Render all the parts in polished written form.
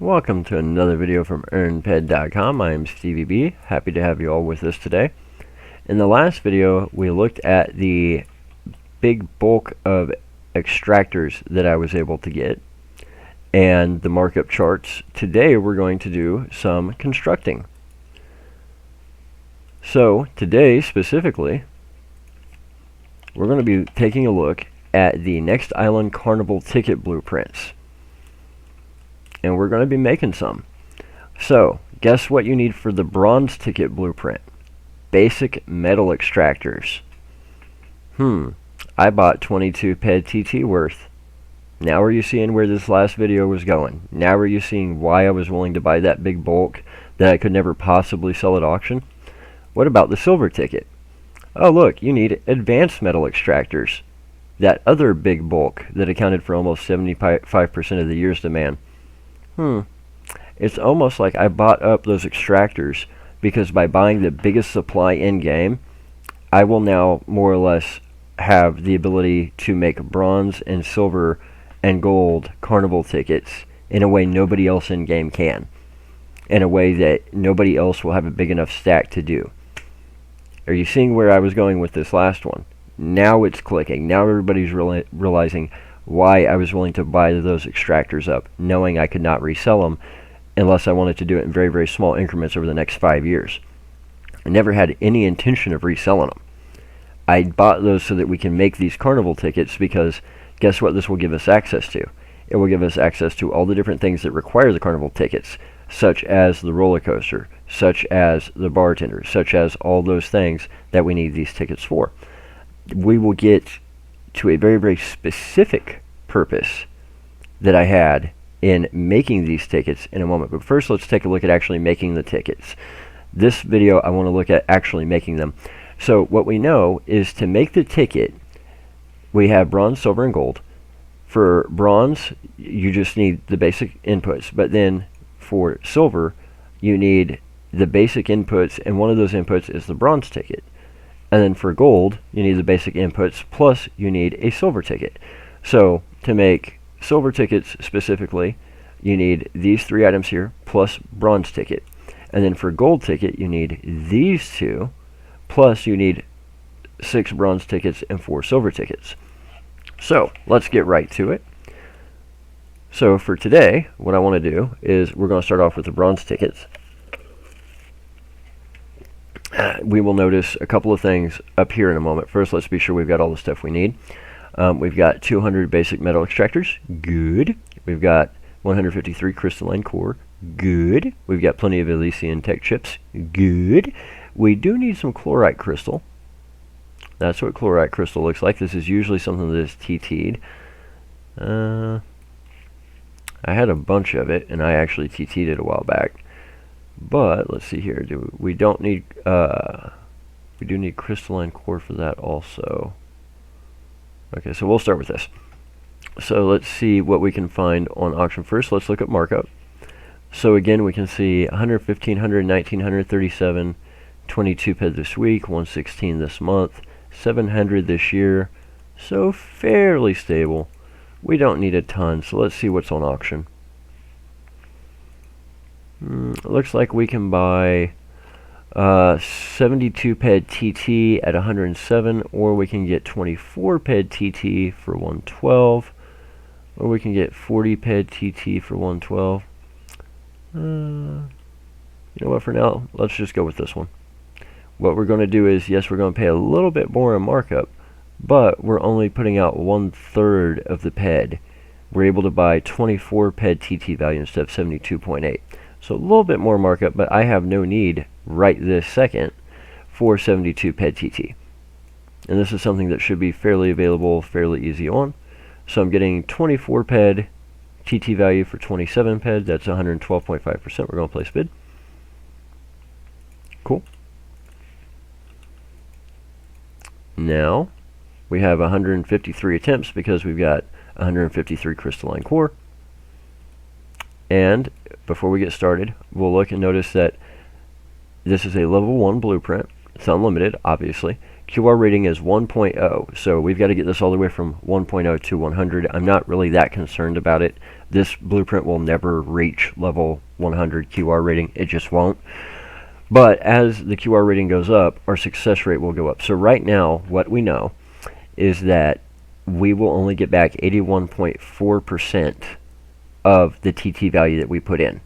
Welcome to another video from EarnPed.com. I am Stevie B. Happy to have you all with us today. In the last video, we looked at the big bulk of extractors that I was able to get and the markup charts. Today, we're going to do some constructing. So, today specifically, we're going to be taking a look at the Next Island Carnival ticket blueprints. And we're going to be making some. So, guess what you need for the bronze ticket blueprint? Basic metal extractors. I bought 22 PED TT worth. Now are you seeing where this last video was going? Now are you seeing why I was willing to buy that big bulk that I could never possibly sell at auction? What about the silver ticket? Oh look, you need advanced metal extractors. That other big bulk that accounted for almost 75% of the year's demand. It's almost like I bought up those extractors because by buying the biggest supply in-game, I will now more or less have the ability to make bronze and silver and gold carnival tickets in a way nobody else in-game can. In a way that nobody else will have a big enough stack to do. Are you seeing where I was going with this last one? Now it's clicking. Now everybody's realizing why I was willing to buy those extractors up, knowing I could not resell them unless I wanted to do it in very, very small increments over the next 5 years. I never had any intention of reselling them. I bought those so that we can make these carnival tickets because guess what this will give us access to? It will give us access to all the different things that require the carnival tickets, such as the roller coaster, such as the bartender, such as all those things that we need these tickets for. We will get to a very, very specific purpose that I had in making these tickets in a moment. But first, let's take a look at actually making the tickets. This video, I want to look at actually making them. So what we know is to make the ticket, we have bronze, silver, and gold. For bronze, you just need the basic inputs. But then for silver, you need the basic inputs, and one of those inputs is the bronze ticket. And then for gold, you need the basic inputs, plus you need a silver ticket. So to make silver tickets specifically, you need these 3 items here, plus bronze ticket. And then for gold ticket, you need these 2, plus you need 6 bronze tickets and 4 silver tickets. So let's get right to it. So for today, what I want to do is we're going to start off with the bronze tickets. We will notice a couple of things up here in a moment. First, let's be sure we've got all the stuff we need. We've got 200 basic metal extractors. Good. We've got 153 crystalline core. Good. We've got plenty of Elysian tech chips. Good. We do need some chlorite crystal. That's what chlorite crystal looks like. This is usually something that is TT'd. I had a bunch of it, and I actually TT'd it a while back. But let's see here. We don't need. We do need crystalline core for that also. Okay, so we'll start with this. So let's see what we can find on auction first. Let's look at markup. So again, we can see 115, 119, 137, 22 PED this week, 116 this month, 700 this year. So fairly stable. We don't need a ton. So let's see what's on auction. It looks like we can buy 72 PED TT at 107, or we can get 24 PED TT for 112, or we can get 40 PED TT for 112. You know what, for now, let's just go with this one. What we're going to do is, yes, we're going to pay a little bit more in markup, but we're only putting out 1/3 of the PED. We're able to buy 24 PED TT value instead of 72.8. So a little bit more markup, but I have no need right this second for 72 PED TT. And this is something that should be fairly available, fairly easy on. So I'm getting 24 PED TT value for 27 PED. That's 112.5%. We're going to place bid. Cool. Now we have 153 attempts because we've got 153 crystalline core. And before we get started, we'll look and notice that this is a level 1 blueprint. It's unlimited, obviously. QR rating is 1.0, so we've got to get this all the way from 1.0 to 100. I'm not really that concerned about it. This blueprint will never reach level 100 QR rating. It just won't. But as the QR rating goes up, our success rate will go up. So right now, what we know is that we will only get back 81.4% of the TT value that we put in.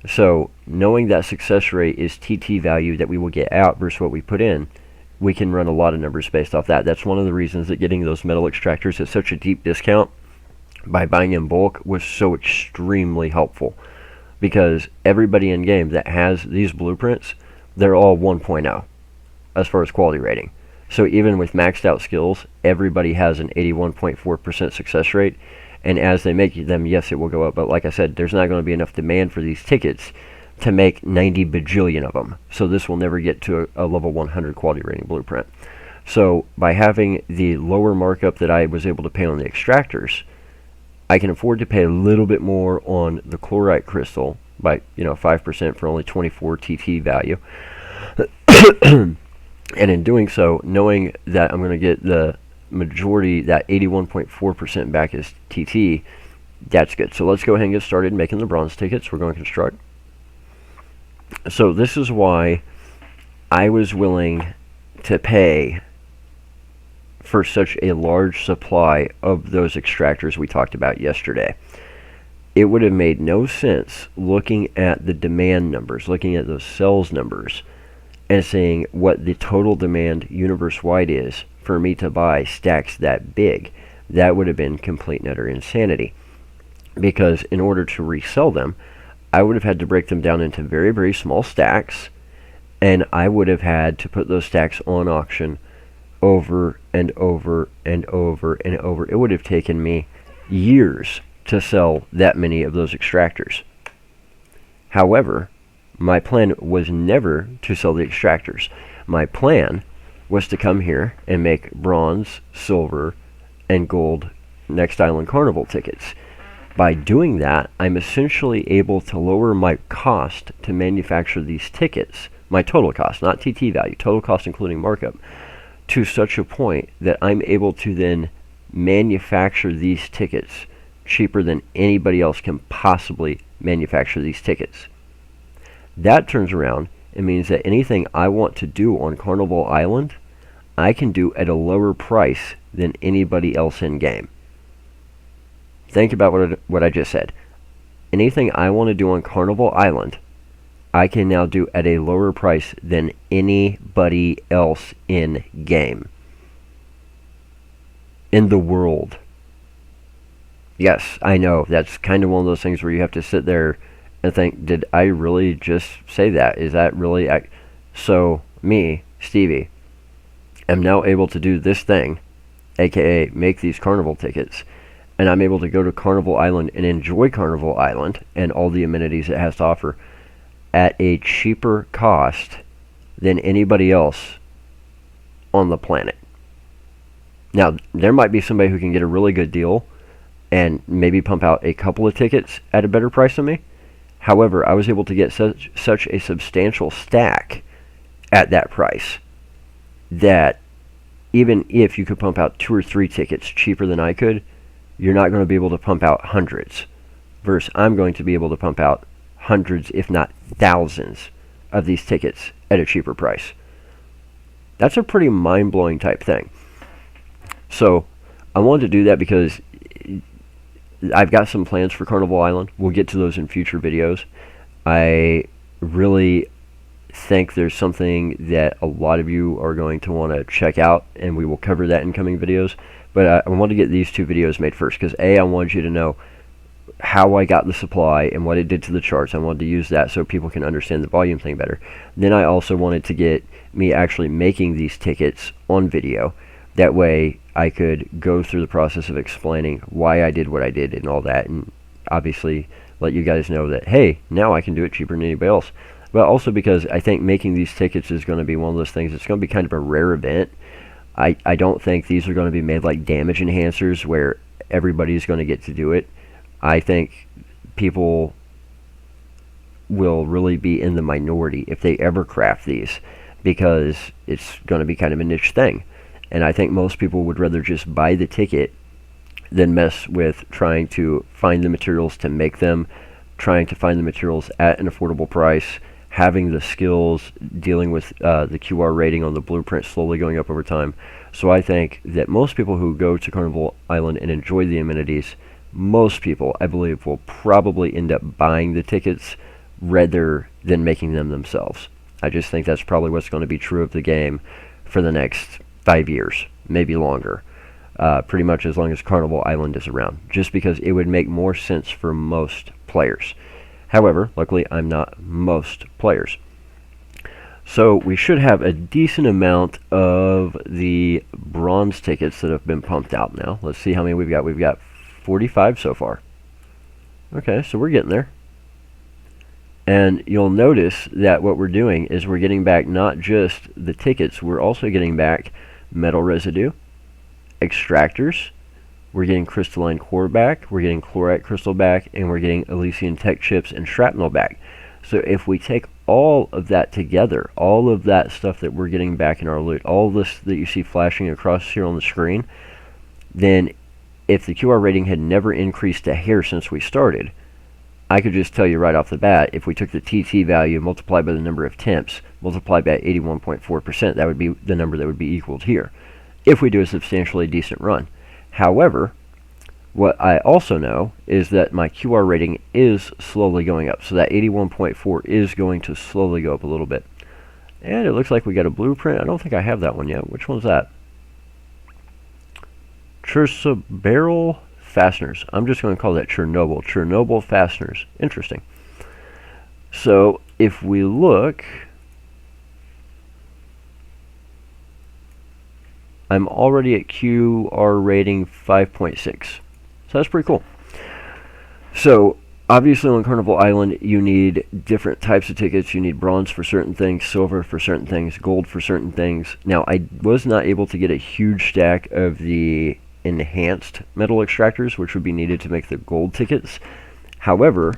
So knowing that success rate is TT value that we will get out versus what we put in, we can run a lot of numbers based off that. That's one of the reasons that getting those metal extractors at such a deep discount by buying in bulk was so extremely helpful. Because everybody in game that has these blueprints, they're all 1.0 as far as quality rating. So even with maxed out skills, everybody has an 81.4% success rate. And as they make them, yes, it will go up. But like I said, there's not going to be enough demand for these tickets to make 90 bajillion of them. So this will never get to a level 100 quality rating blueprint. So by having the lower markup that I was able to pay on the extractors, I can afford to pay a little bit more on the chlorite crystal by 5% for only 24 TT value. And in doing so, knowing that I'm going to get the majority, that 81.4% back as TT, that's good. So let's go ahead and get started making the bronze tickets. We're going to construct. So this is why I was willing to pay for such a large supply of those extractors we talked about yesterday. It would have made no sense looking at the demand numbers, looking at those sales numbers, and saying what the total demand universe-wide is for me to buy stacks that big. That would have been complete and utter insanity. Because in order to resell them, I would have had to break them down into very, very small stacks, and I would have had to put those stacks on auction over and over and over and over. It would have taken me years to sell that many of those extractors. However, my plan was never to sell the extractors. My plan was to come here and make bronze, silver, and gold Next Island Carnival tickets. By doing that, I'm essentially able to lower my cost to manufacture these tickets, my total cost, not TT value, total cost including markup, to such a point that I'm able to then manufacture these tickets cheaper than anybody else can possibly manufacture these tickets. That turns around and means that anything I want to do on Carnival Island, I can do at a lower price than anybody else in game. Think about what I just said. Anything I want to do on Carnival Island, I can now do at a lower price than anybody else in game. In the world. Yes, I know, that's kind of one of those things where you have to sit there and think, did I really just say that? Is that really... So, me, Stevie, am now able to do this thing, aka make these carnival tickets, and I'm able to go to Carnival Island and enjoy Carnival Island and all the amenities it has to offer at a cheaper cost than anybody else on the planet. Now, there might be somebody who can get a really good deal and maybe pump out a couple of tickets at a better price than me. However, I was able to get such a substantial stack at that price that even if you could pump out 2 or 3 tickets cheaper than I could, you're not going to be able to pump out hundreds. Versus I'm going to be able to pump out hundreds, if not thousands, of these tickets at a cheaper price. That's a pretty mind-blowing type thing. So I wanted to do that because I've got some plans for Carnival Island. We'll get to those in future videos. I really think there's something that a lot of you are going to want to check out, and we will cover that in coming videos. But I want to get these 2 videos made first because A, I wanted you to know how I got the supply and what it did to the charts. I wanted to use that so people can understand the volume thing better. Then I also wanted to get me actually making these tickets on video. That way I could go through the process of explaining why I did what I did and all that, and obviously let you guys know that, hey, now I can do it cheaper than anybody else. But also because I think making these tickets is going to be one of those things, it's going to be kind of a rare event. I don't think these are going to be made like damage enhancers where everybody's going to get to do it. I think people will really be in the minority if they ever craft these. because it's going to be kind of a niche thing. And I think most people would rather just buy the ticket than mess with trying to find the materials to make them, trying to find the materials at an affordable price, having the skills, dealing with the QR rating on the blueprint slowly going up over time. So I think that most people who go to Carnival Island and enjoy the amenities, most people, I believe, will probably end up buying the tickets rather than making them themselves. I just think that's probably what's going to be true of the game for the next 5 years, maybe longer. Pretty much as long as Carnival Island is around, just because it would make more sense for most players. However, luckily I'm not most players. So we should have a decent amount of the bronze tickets that have been pumped out now. Let's see how many we've got. We've got 45 so far. Okay, so we're getting there. And you'll notice that what we're doing is we're getting back not just the tickets, we're also getting back metal residue, extractors, we're getting crystalline core back, we're getting chlorite crystal back, and we're getting Elysian tech chips and shrapnel back. So if we take all of that together, all of that stuff that we're getting back in our loot, all this that you see flashing across here on the screen, then if the QR rating had never increased a hair since we started, I could just tell you right off the bat, if we took the TT value multiplied by the number of temps, multiplied by 81.4%, that would be the number that would be equaled here, if we do a substantially decent run. However, what I also know is that my QR rating is slowly going up, so that 81.4 is going to slowly go up a little bit. And it looks like we got a blueprint. I don't think I have that one yet. Which one's that? Barrel fasteners. I'm just going to call that Chernobyl fasteners. Interesting. So if we look, I'm already at QR rating 5.6. So that's pretty cool. So obviously on Carnival Island you need different types of tickets. You need bronze for certain things, silver for certain things, gold for certain things. Now I was not able to get a huge stack of the enhanced metal extractors, which would be needed to make the gold tickets. However,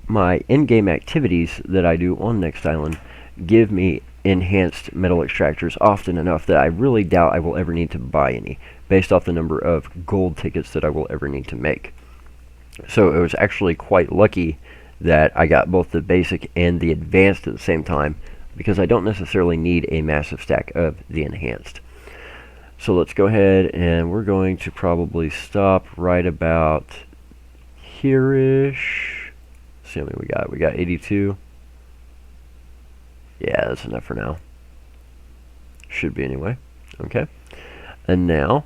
my in-game activities that I do on Next Island give me enhanced metal extractors often enough that I really doubt I will ever need to buy any, based off the number of gold tickets that I will ever need to make. So it was actually quite lucky that I got both the basic and the advanced at the same time, because I don't necessarily need a massive stack of the enhanced. So let's go ahead and we're going to probably stop right about here-ish. Let's see how many we got. We got 82. Yeah, that's enough for now. Should be anyway. Okay. And now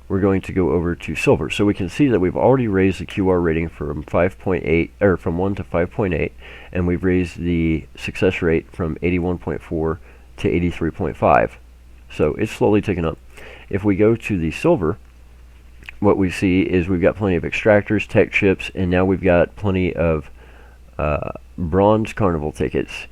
we're going to go over to silver. So we can see that we've already raised the QR rating from 5.8 or from 1 to 5.8, and we've raised the success rate from 81.4 to 83.5. So it's slowly ticking up. If we go to the silver, what we see is we've got plenty of extractors, tech chips, and now we've got plenty of bronze carnival tickets.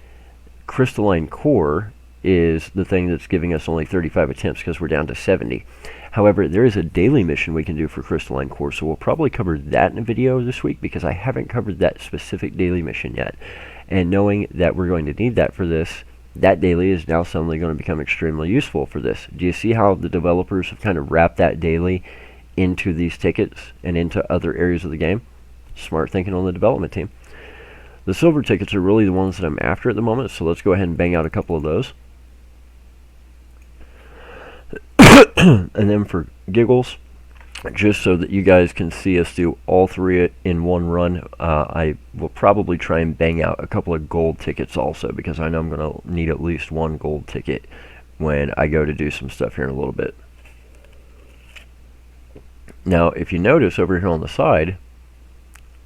Crystalline core is the thing that's giving us only 35 attempts because we're down to 70. However, there is a daily mission we can do for crystalline core, so we'll probably cover that in a video this week because I haven't covered that specific daily mission yet. And knowing that we're going to need that for this, that daily is now suddenly going to become extremely useful for this. Do you see how the developers have kind of wrapped that daily into these tickets and into other areas of the game? Smart thinking on the development team. The silver tickets are really the ones that I'm after at the moment, so let's go ahead and bang out a couple of those. And then for giggles, just so that you guys can see us do all three in one run, I will probably try and bang out a couple of gold tickets also, because I know I'm going to need at least one gold ticket when I go to do some stuff here in a little bit. Now, if you notice over here on the side,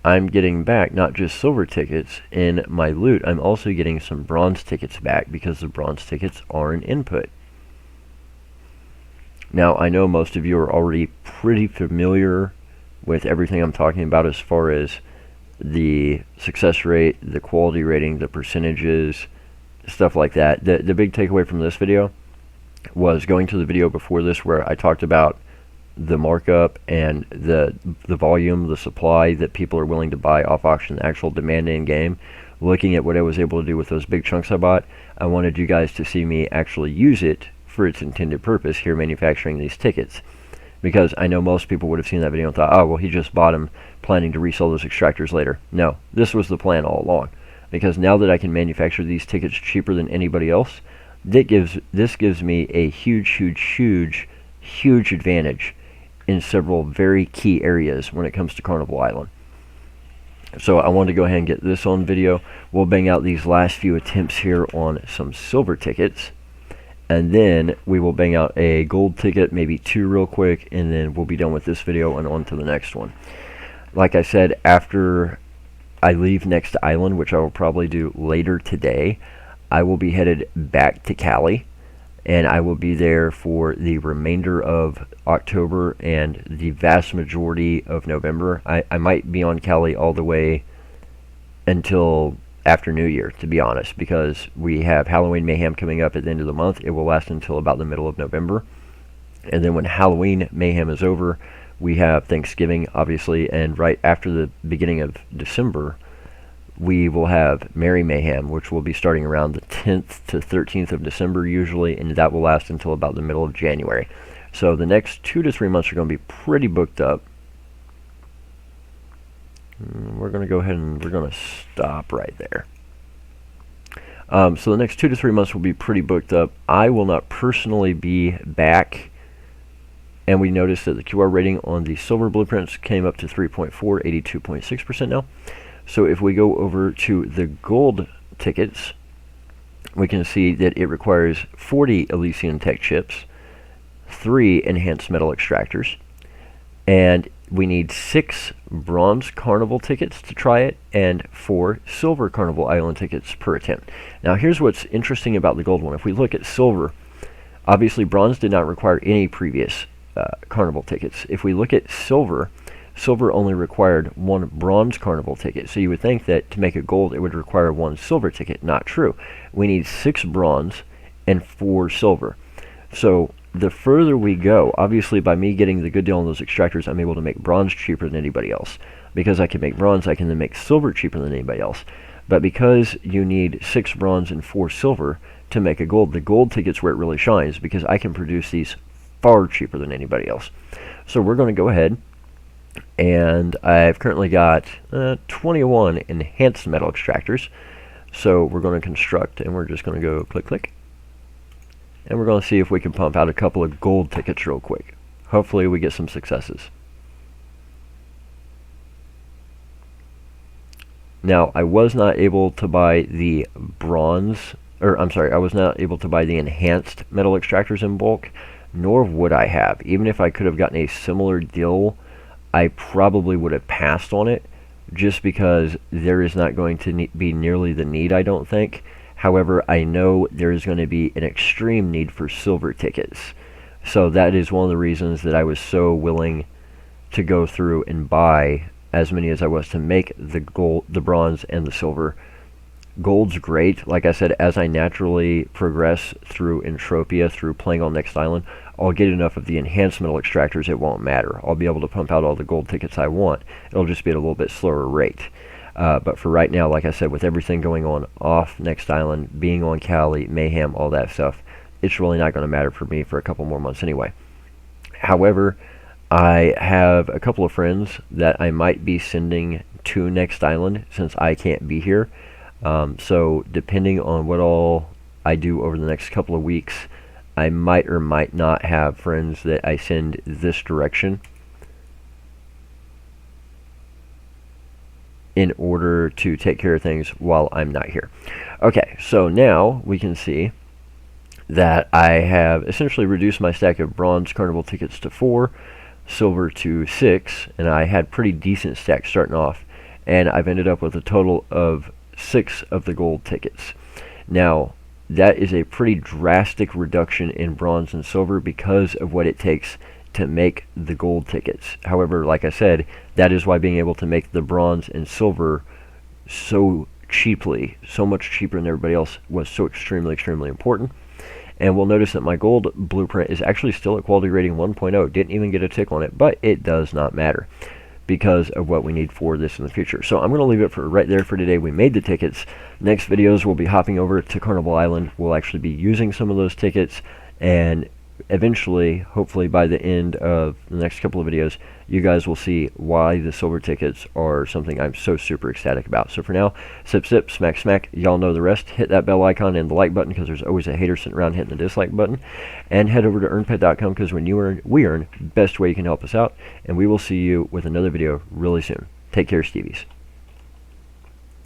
I'm getting back not just silver tickets in my loot, I'm also getting some bronze tickets back because the bronze tickets are an input. Now, I know most of you are already pretty familiar with everything I'm talking about as far as the success rate, the quality rating, the percentages, stuff like that. The big takeaway from this video was going to the video before this where I talked about the markup and the volume, the supply that people are willing to buy off auction, the actual demand in game. looking at what I was able to do with those big chunks I bought, I wanted you guys to see me actually use it for its intended purpose here manufacturing these tickets. Because I know most people would have seen that video and thought, oh, well, he just bought them planning to resell those extractors later. No, this was the plan all along. Because now that I can manufacture these tickets cheaper than anybody else, this gives me a huge advantage in several very key areas when it comes to Carnival Island. So I wanted to go ahead and get this on video. We'll bang out these last few attempts here on some silver tickets, and then we will bang out a gold ticket, maybe 2 real quick, and then we'll be done with this video and on to the next one. Like I said, after I leave next island, which I will probably do later today, I will be headed back to Cali, and I will be there for the remainder of October and the vast majority of November. I might be on Cali all the way until after New Year, to be honest, because we have Halloween Mayhem coming up at the end of the month. It will last until about the middle of November. And then when Halloween Mayhem is over, we have Thanksgiving, obviously, and right after the beginning of December, we will have Merry Mayhem, which will be starting around the 10th to 13th of December usually, and that will last until about the middle of January. So the next 2 to 3 months are going to be pretty booked up. We're going to go ahead and we're going to stop right there. So the next 2 to 3 months will be pretty booked up. I will not personally be back, and we noticed that the QR rating on the silver blueprints came up to 3.4, 82.6% now. So if we go over to the gold tickets, we can see that it requires 40 Elysian Tech chips, 3 enhanced metal extractors, and we need 6 bronze Carnival tickets to try it, and 4 silver Carnival Island tickets per attempt. Now here's what's interesting about the gold one. If we look at silver, obviously bronze did not require any previous Carnival tickets. If we look at silver, silver only required 1 bronze Carnival ticket. So you would think that to make it gold, it would require 1 silver ticket. Not true. We need 6 bronze and 4 silver. So the further we go, obviously by me getting the good deal on those extractors, I'm able to make bronze cheaper than anybody else. Because I can make bronze, I can then make silver cheaper than anybody else. But because you need 6 bronze and 4 silver to make a gold, the gold ticket's where it really shines, because I can produce these far cheaper than anybody else. So we're going to go ahead, and I've currently got 21 enhanced metal extractors. So we're going to construct, and we're just going to go click, and we're going to see if we can pump out a couple of gold tickets real quick. Hopefully we get some successes. Now I was not able to buy the I was not able to buy the enhanced metal extractors in bulk, nor would I have. Even if I could have gotten a similar deal, I probably would have passed on it, just because there is not going to be nearly the need, I don't think. However, I know there is going to be an extreme need for silver tickets. So that is one of the reasons that I was so willing to go through and buy as many as I was to make the gold, the bronze, and the silver. Gold's great. Like I said, as I naturally progress through Entropia, through playing on Next Island, I'll get enough of the enhanced metal extractors, it won't matter. I'll be able to pump out all the gold tickets I want. It'll just be at a little bit slower rate. But for right now, like I said, with everything going on off Next Island, being on Cali, Mayhem, all that stuff, it's really not going to matter for me for a couple more months anyway. However, I have a couple of friends that I might be sending to Next Island since I can't be here. So depending on what all I do over the next couple of weeks, I might or might not have friends that I send this direction in order to take care of things while I'm not here. Okay, so now we can see that I have essentially reduced my stack of bronze Carnival tickets to 4, silver to 6, and I had pretty decent stacks starting off, and I've ended up with a total of 6 of the gold tickets. Now, that is a pretty drastic reduction in bronze and silver because of what it takes to make the gold tickets. However, like I said, that is why being able to make the bronze and silver so cheaply, so much cheaper than everybody else, was so extremely important. And we'll notice that my gold blueprint is actually still at quality rating 1.0. Didn't even get a tick on it, but it does not matter. because of what we need for this in the future. So I'm going to leave it for right there for today. We made the tickets. Next videos we'll be hopping over to Carnival Island. We'll actually be using some of those tickets, and eventually, hopefully by the end of the next couple of videos, you guys will see why the silver tickets are something I'm so super ecstatic about. So for now, sip sip, smack smack, y'all know the rest. Hit that bell icon and the like button, because there's always a hater sitting around hitting the dislike button. And head over to earnpet.com, because when you earn, we earn. Best way you can help us out. And we will see you with another video really soon. Take care, Stevies.